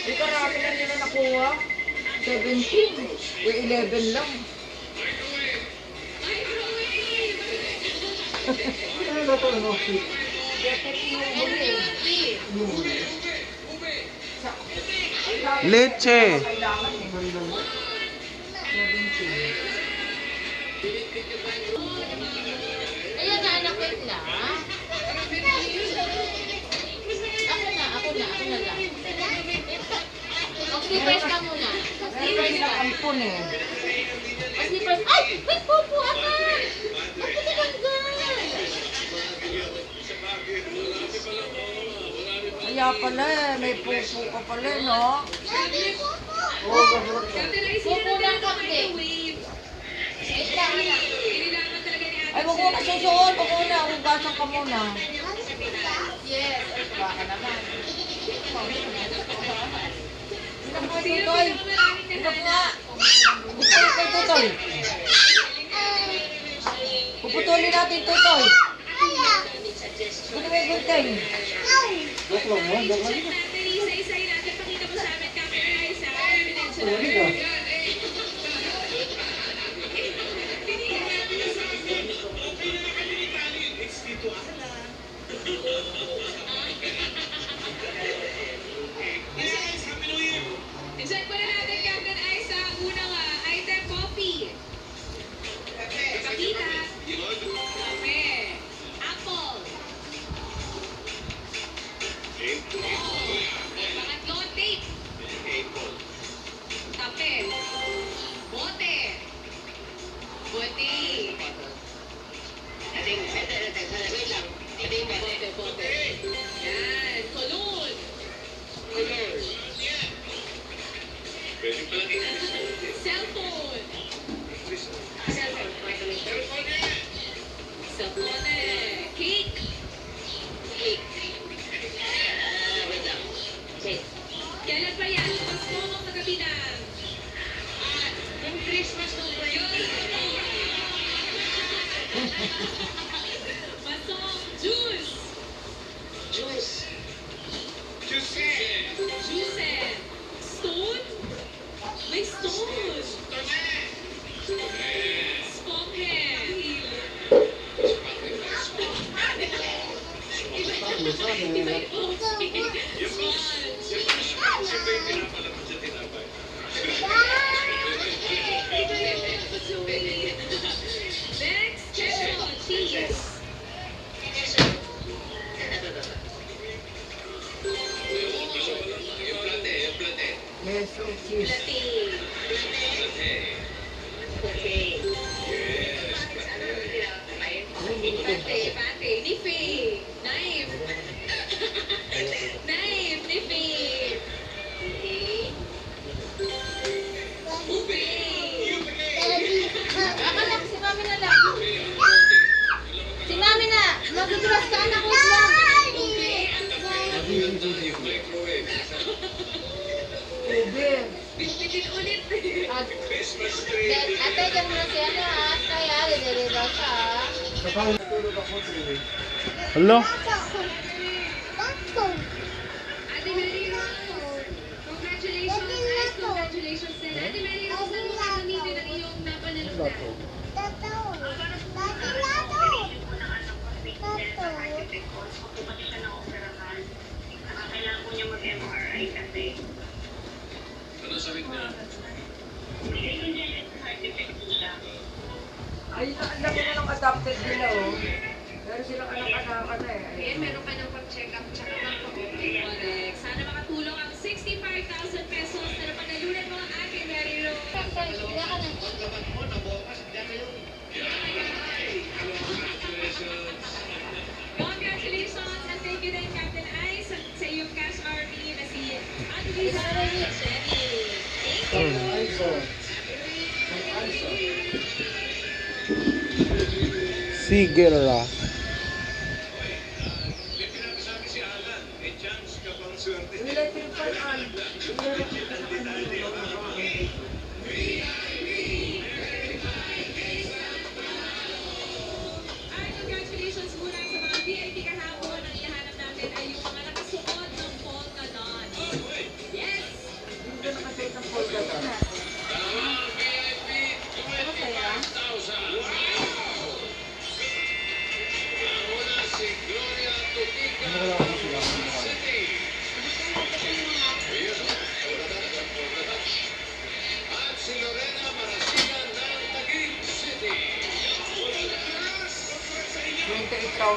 May karami na nila nakuha. 17. Uy, 11 lang. Ano na ito? Ano? Leche. Kailangan eh. 17. Ayan na, anak, wait lang. Ako na lang. Mag-slippers ka muna. Meron lang ampun eh. Mag-slippers. Ay! Wait, pupo, anak! Ba't ka tinanggal? Kaya pala eh, may pupo ka pala eh, no? Oo, masarap ka. Pupo lang kami. Wait lang, anak. Ay, wag mo na susuot. Wag mo na. Hugasan ka muna. Yes. Baka naman. Ito po, Tutoy. Ito po nga. Puputulin kay Tutoy. Puputulin natin, Tutoy. Kunin mo yung gulteng. Joke lang mo, joke lang. Ano ka? I-check po na natin, Captain Ay, sa unang item, coffee. Pakita. Kape. Apple. Pangatlo, tape. Kape. Bote. Bote. Bote. Yan. Kolon. Cellphone. Cellphone. Cake. Kailan pa yan? Pasko mo kagabi na. Yung Christmas nung ba yun? Pasok. Juice. Juice. Stone. May stone. Sponge. Iba yung next, ketchup, cheese. Yes, cheese. Pate, nifi. Knife. Knife, nifi. Ube. Anak, si mami na lang. Si mami na. Mag-dress ka, anak, wait lang. Ube. Bitbitin ulit. Ate, dyan muna si ano ha. Kaya, dideliver ka ha. Kakain na tulog ako, sige. Hello? Ate Mary Rose. Congratulations, guys. Congratulations din. Ate Mary Rose, saan mo gagamitin ang iyong napanalunan? Ay, alam mo na ng adopted nila, oh. Meron silang anak-anak na eh. Okay, meron ka ng pag-check up tsaka correct. Sana makatulong ang 65,000 pesos na napanalunan mo, Ate Mary Rose. Kaya ka na. Congratulations and thank you din, Captain Ice, sa iyong cash RP na si Ate Lisa at Jenny. Thank you. Ay, so. Sige la. Nilay pinipaan. Ay, congratulations muna sa mga VIP kahapon. Ang ihahanap natin ay yung mga nakasuot ng polka dots. Yes!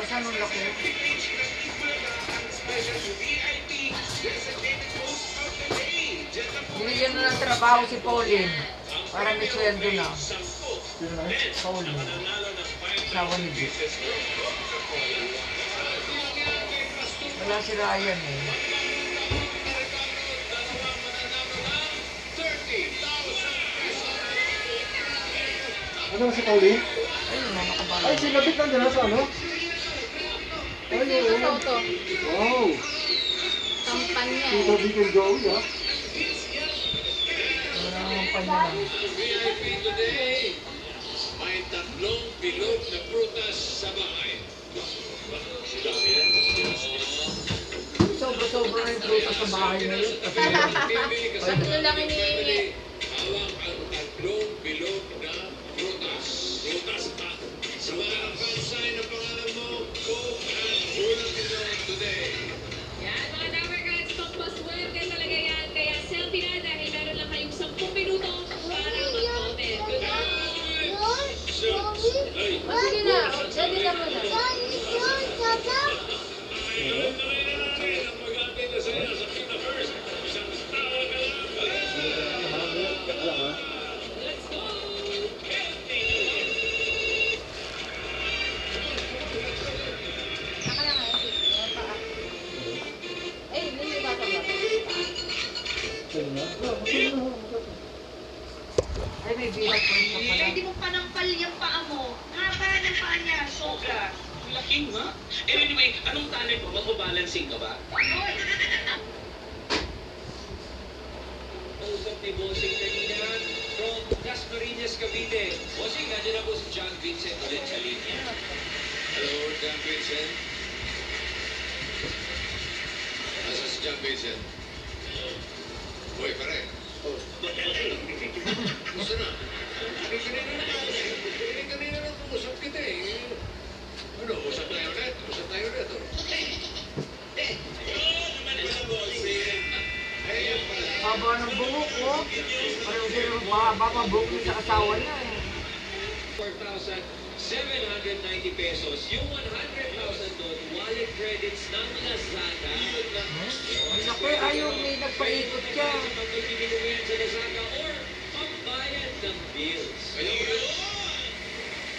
1,000. Ang laki. Binigyan na ng trabaho si Pauline. Para may sweldo na. Pauline. Asawa ni Vic. Wala si Ryan eh. Ano si Pauline? Ayun na, nakabala. Ay, sinabit lang din sa ano? Ay, Ito oo. to. Wow. Kampanya Tito eh. Vic and Joey, ha? Wala naman pa niya lang. VIP today, may tatlong bilog na prutas sa bahay. Dami yan. Sobra-sobra na yung prutas sa bahay na yun. Kasi Bibili ka sa Tatlo lang hinihingi. hawak ang tatlong bilog na prutas. Prutas pa. Sa mga pansay na pangalan mo, Coke and Fruit today. Yan, mga Number Cards, pampaswerte talaga yan. Kaya selfie na dahil meron lang kayong 10 minuto para mag-comment. Good luck! Ay, O sige na, ready ka muna. Saka na nga, yan pa. Eh, hindi ba ito ba? ay may bilat pa rin pa pala. Hindi mo panampal yung paa mo. Haba ng paa niya, sobra. Laking nga. Anyway, anong talent mo? Mag-balancing ka ba? Usap ni Bossing kanina from Dasmariñas, Cavite. Bossing, nandiyan na po si John Vincent ulit sa linya. hello, John Vincent. Nasa si John Vincent? Uy, pare. Gusto na? Kanina na pumusap kita eh. Ano, usap tayo ulit? Usap tayo ulit, oh. Ayun pala. Baba ng buhok ko. Parang sino baba buhok niya sa asawa niya eh. 4,790 pesos. Yung 100,000 doon, wallet credits ng Lazada. Ay naku, ayaw may nagpaikot siya. Pagpipili mo yan sa Lazada or pambayad ng bills. Ayun.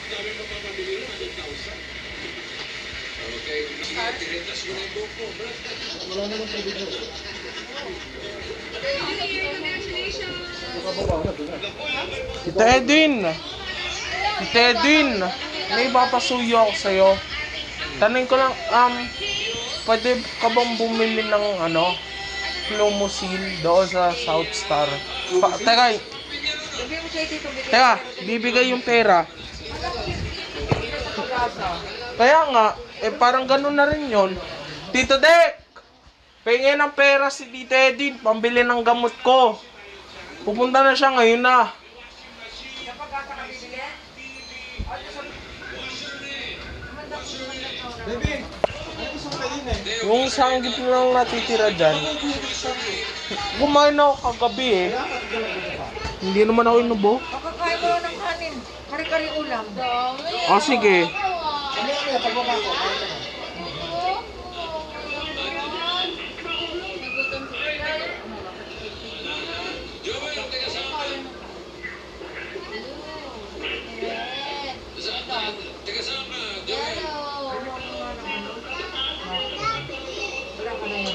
Dami pa papabili na, 100,000. Okay, tinitas mo na yung buhok mo, Brad. Wala naman sa video. Congratulations! Nakababa na, doon na. Tita Edwin! Tita Edwin! May papasuyo ako sa'yo. Tanong ko lang, pwede ka bang bumili ng Flumosil doon sa South Star? Teka, Sabi mo siya dito bigay. teka, bibigay yung pera. Pag-asa. Kaya nga, parang ganun na rin yun. Tito Dek! Pingin ng pera si Tita Edwin, pambili ng gamot ko. Pupunta na siya ngayon na. Sa pag-asa ka bibili? Baby, ano gusto mo kainin eh? Yung sanggip lang natitira dyan. Kumain ako kagabi eh. Hindi naman ako inubo. Makakain mo lang ng kanin. Kari-kari ulam. Dami. O sige. Ano yan, kaya pagbaba ko, kain ka na. Nagutom si Kuya. Joey, teka sama. Red. Teka sama, Joey. Yellow. Wala ka na yun.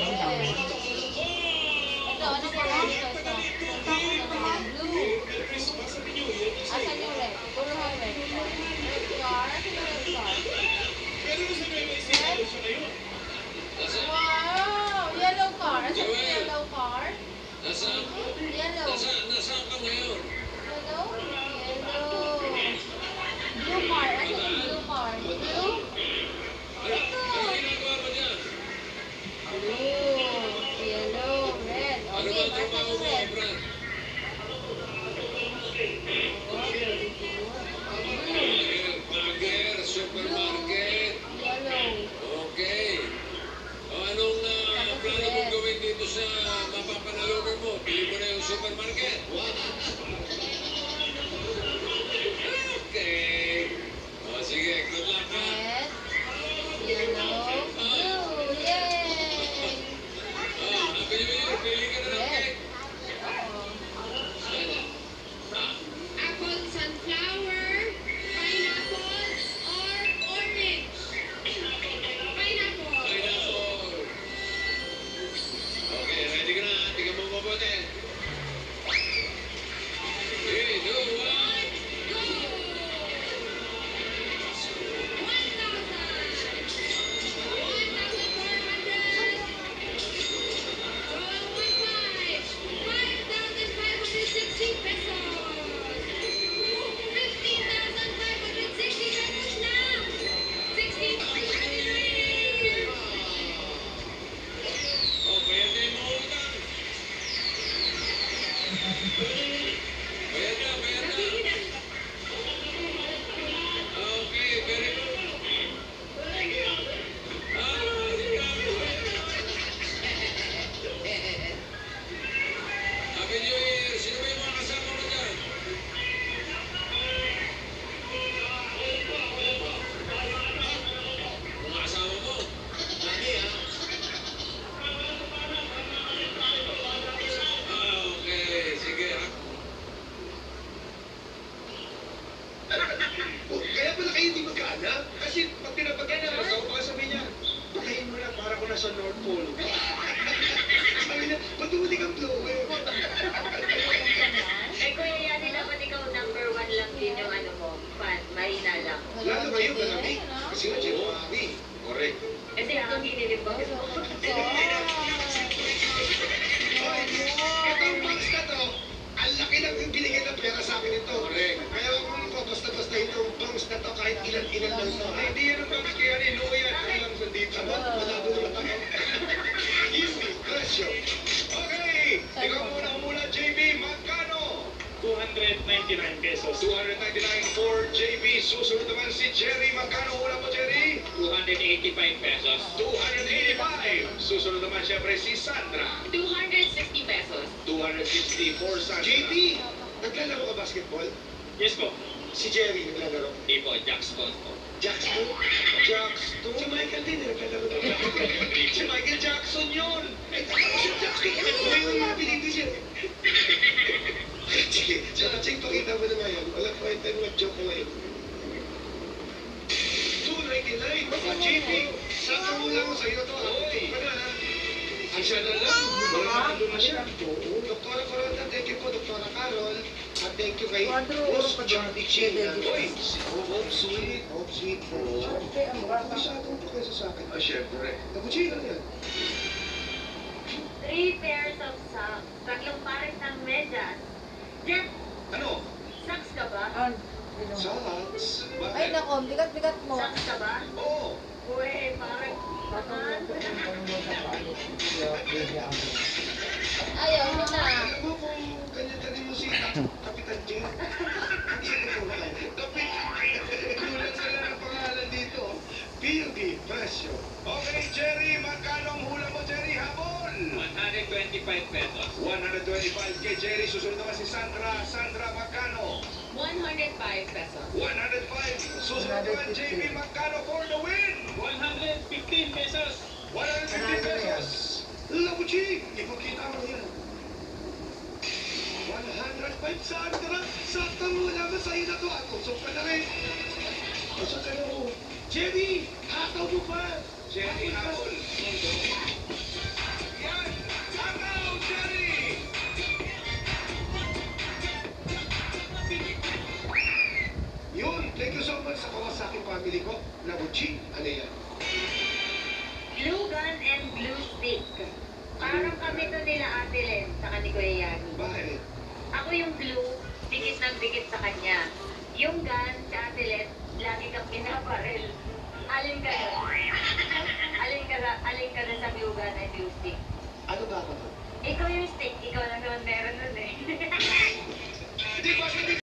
Ito, ano pa lang ito? Blue. Asan yung red? Puro ha red. Red car? Asan yung red car? Red? Wow! Yellow car. Asan yung yellow car? Nasaan? Yellow. Nasaan ka ngayon? Yellow? Yellow. Blue car. Asan yung blue car? Blue? Ano ginagawa mo dyan? Blue. Yellow. Red. Ano Okay, ba asan trabaho yung mo, red? Brad? Bagger, supermarket. Yellow. Okay. O anong plano mo gawin dito sa mapapanalugin mo? Bili mo na yung supermarket. Okay. O sige, good luck ha. Red. Itong box na to, ang laki ng binigay ng pera sa akin ito. Correct. Kaya kung ko basta-basta itong box na to, kahit ilan-ilan lang to. Hindi yan ang box kaya rin. Luya, ano lang sandito. Malabo naman ako. Give me pressure. Okay, ikaw muna, JB. Magkano? 299 pesos. 299 for JB. Susunod naman si Jerry. Magkano hula mo, Jerry? 285 pesos. 285. Susunod naman siyempre si Sandra. 260 pesos. 260 for Sandra. JB, naglalaro ka basketball? Yes po. Si Jerry naglalaro. Hindi po, Jackson po. Jackson? Jackson? Si Michael din naglalaro ng basketball. Si Michael Jackson yun. Eh, si Jackson. May mga pinili siya. Sige, check pakita mo na ngayon. Walang kwenta ng joke ko ngayon. 299. JP, sa mula mo sa'yo to. Oy! Ang siya na lang. Wala na siya. Doktora Corona, thank you po, Doktora Carol. At thank you kay Boss John Dichina. Oy! Hope sweet. Hope sweet po. Masyadong po kayo sa akin. Siyempre. Nabuchino yan. 3 pairs of socks. Tatlong pares ng medyas. Jet, Ano? socks ka ba? Socks? Ay, Bakit? nako, bigat-bigat mo. Socks ka ba? Oo. Uy, parang naman. Ayaw mo na. Alam mo kung ganyan-ganyan mo si Kapitan Jen? Hindi ko ba? Kulang sila ng pangalan dito. PUD, presyo. Okay, Jerry, magkano ang hula mo, Jerry? Habol! 125 pesos. 125 kay Jerry. Susunod naman si Sandra. Sandra, magkano? 105 pesos. 105. Susunod naman, JB, magkano for the win? 115 pesos. 150 pesos. Labuchi, ipakita mo yan. 105 Sandra. Saktang wala mo sa'yo na to. At usok ka na rin. Usok ka na mo. Jerry, hataw mo pa. Jerry, habol. Yan. Hataw, Jerry. Yun, thank you so much sa Kawasaki family ko. Labuchi, ano yan? Glue gun and glue stick. Parang kami to nila Ate Len, saka ni Kuya Yani. Bakit? Ako yung glue, dikit ng dikit sa kanya. Yung gun, si Ate Len, lagi kang pinabaril. Alin ka doon? Alin ka na sa glue gun and glue stick? Ano ba ako? Ikaw yung stick, ikaw